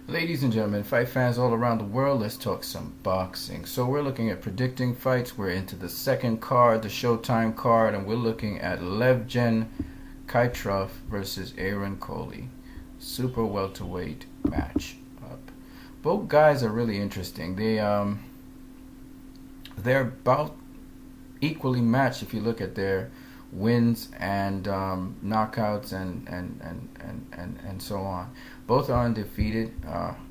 Ladies and gentlemen, fight fans all around the world, let's talk some boxing. So we're looking at predicting fights. We're into the second card, the Showtime card, and we're looking at Khytrov versus Coley. Super welterweight match up. Both guys are really interesting. They're about equally matched if you look at their wins and knockouts and so on. Both are undefeated.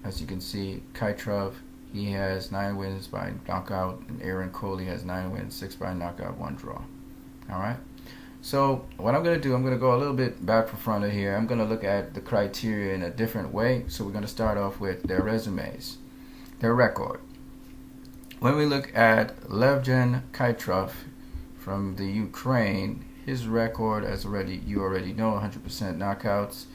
As you can see, Khytrov, he has 9 wins by knockout, and Coley has 9 wins, 6 by knockout, 1 draw. All right. So what I'm going to do, I'm going to go a little bit back for front of here. I'm going to look at the criteria in a different way. So we're going to start off with their resumes, their record. When we look at Khytrov from the Ukraine, his record, you already know, 100% knockouts.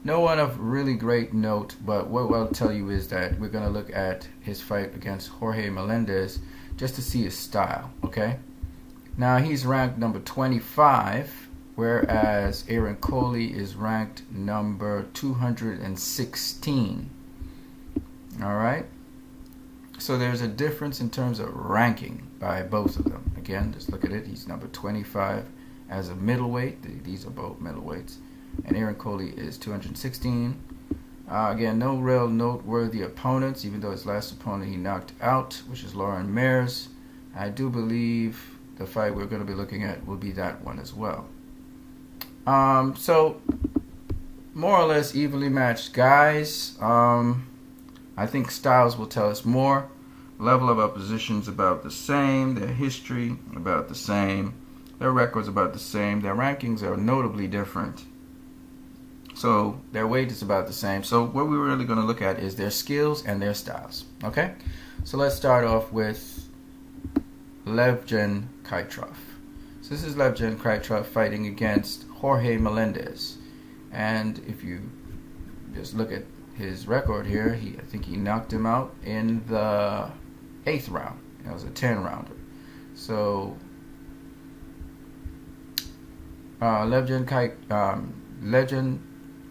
No one of really great note, but what I'll tell you is that we're going to look at his fight against Jorge Melendez just to see his style, okay? Now, he's ranked number 25, whereas Coley is ranked number 216. All right? So there's a difference in terms of ranking by both of them. Again, just look at it. He's number 25 as a middleweight. These are both middleweights. And Coley is 216. Again, no real noteworthy opponents, even though his last opponent he knocked out, which is Lauren Mares. I do believe the fight we're going to be looking at will be that one as well. So, more or less evenly matched guys. I think styles will tell us more. Level of opposition's about the same. Their history about the same. Their records about the same. Their rankings are notably different. So their weight is about the same. So what we're really going to look at is their skills and their styles. Okay? So let's start off with Khytrov. So this is Khytrov fighting against Jorge Melendez. And if you just look at his record here, I think he knocked him out in the 8th round. It was a 10-rounder. So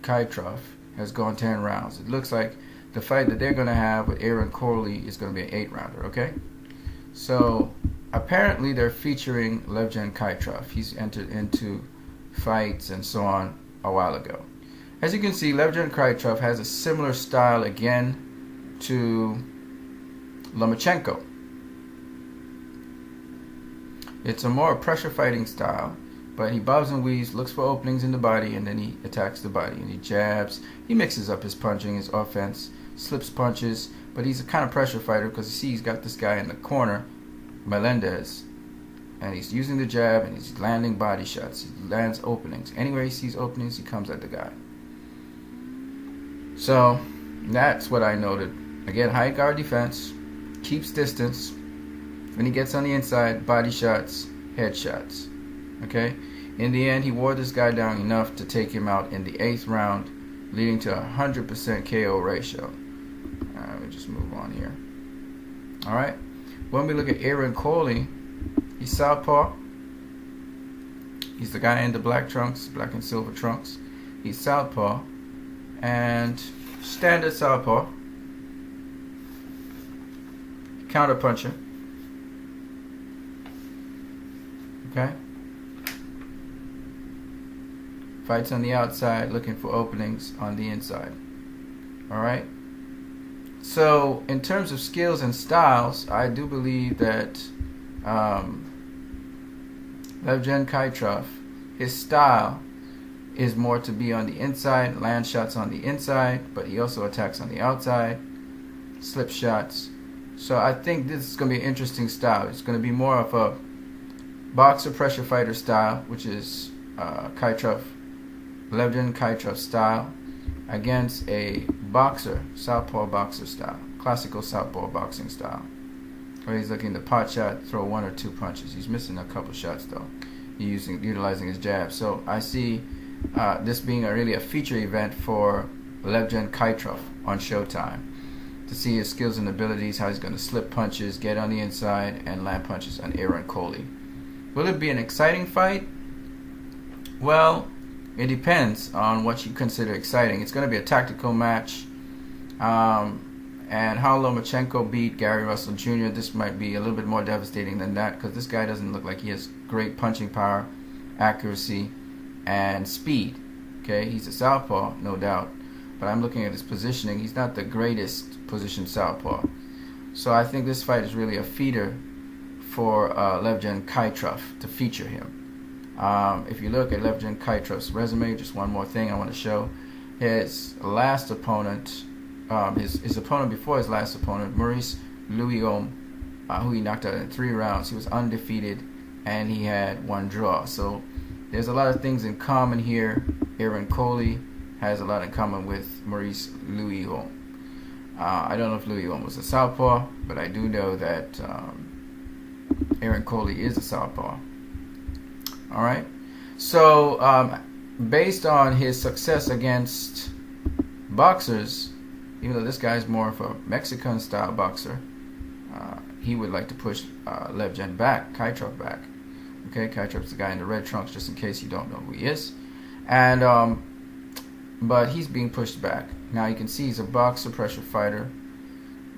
Khytrov has gone 10 rounds. It looks like the fight that they're going to have with Coley is going to be an 8-rounder, okay? So apparently they're featuring Khytrov. He's entered into fights and so on a while ago. As you can see, Khytrov has a similar style again to Lomachenko. It's a more pressure fighting style. But he bobs and weaves, looks for openings in the body, and then he attacks the body. And he jabs. He mixes up his punching, his offense, slips punches. But he's a kind of pressure fighter because you see he's got this guy in the corner, Melendez. And he's using the jab and he's landing body shots. He lands openings. Anywhere he sees openings, he comes at the guy. So that's what I noted. Again, high guard defense, keeps distance. When he gets on the inside, body shots, head shots. Okay, in the end, he wore this guy down enough to take him out in the 8th round, leading to a 100% KO ratio. Let me just move on here. All right, when we look at Coley, he's southpaw. He's the guy in the black and silver trunks. He's southpaw and standard southpaw, counter puncher. Okay. Fights on the outside, looking for openings on the inside. Alright? So, in terms of skills and styles, I do believe that Khytrov, his style is more to be on the inside, land shots on the inside, but he also attacks on the outside, slip shots. So I think this is going to be an interesting style. It's going to be more of a boxer pressure fighter style, which is Khytrov style, against a boxer, southpaw boxer style, classical southpaw boxing style, where he's looking to pot shot, throw 1 or 2 punches. He's missing a couple shots though. He's utilizing his jab. So I see this being really a feature event for Khytrov on Showtime, to see his skills and abilities, how he's going to slip punches, get on the inside, and land punches on Coley. Will it be an exciting fight? Well, it depends on what you consider exciting. It's going to be a tactical match. And how Lomachenko beat Gary Russell Jr., this might be a little bit more devastating than that, because this guy doesn't look like he has great punching power, accuracy, and speed. Okay, he's a southpaw, no doubt, but I'm looking at his positioning. He's not the greatest position southpaw. So I think this fight is really a feeder for Levgen Khytrov to feature him. If you look at Levgen Khytrov's resume, just one more thing I want to show. His last opponent, his opponent before his last opponent, Maurice Louis-Homme, who he knocked out in 3 rounds. He was undefeated, and he had 1 draw. So there's a lot of things in common here. Aaron Coley has a lot in common with Maurice Louis-Homme. I don't know if Louis-Homme was a southpaw, but I do know that Aaron Coley is a southpaw. All right. So based on his success against boxers, even though this guy's more of a Mexican-style boxer, he would like to push Levgen back, Khytrov back. Okay, Khytrov's the guy in the red trunks, just in case you don't know who he is. And but he's being pushed back. Now you can see he's a boxer, pressure fighter,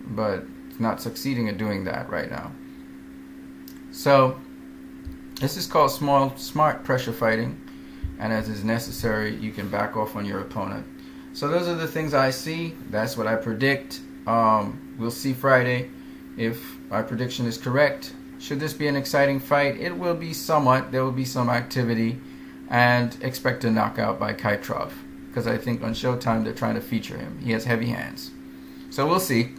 but not succeeding at doing that right now. So this is called smart pressure fighting, and as is necessary, you can back off on your opponent. So those are the things I see. That's what I predict. We'll see Friday if my prediction is correct. Should this be an exciting fight? It will be somewhat. There will be some activity, and expect a knockout by Khytrov, because I think on Showtime they're trying to feature him. He has heavy hands. So we'll see.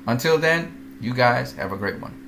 Until then, you guys have a great one.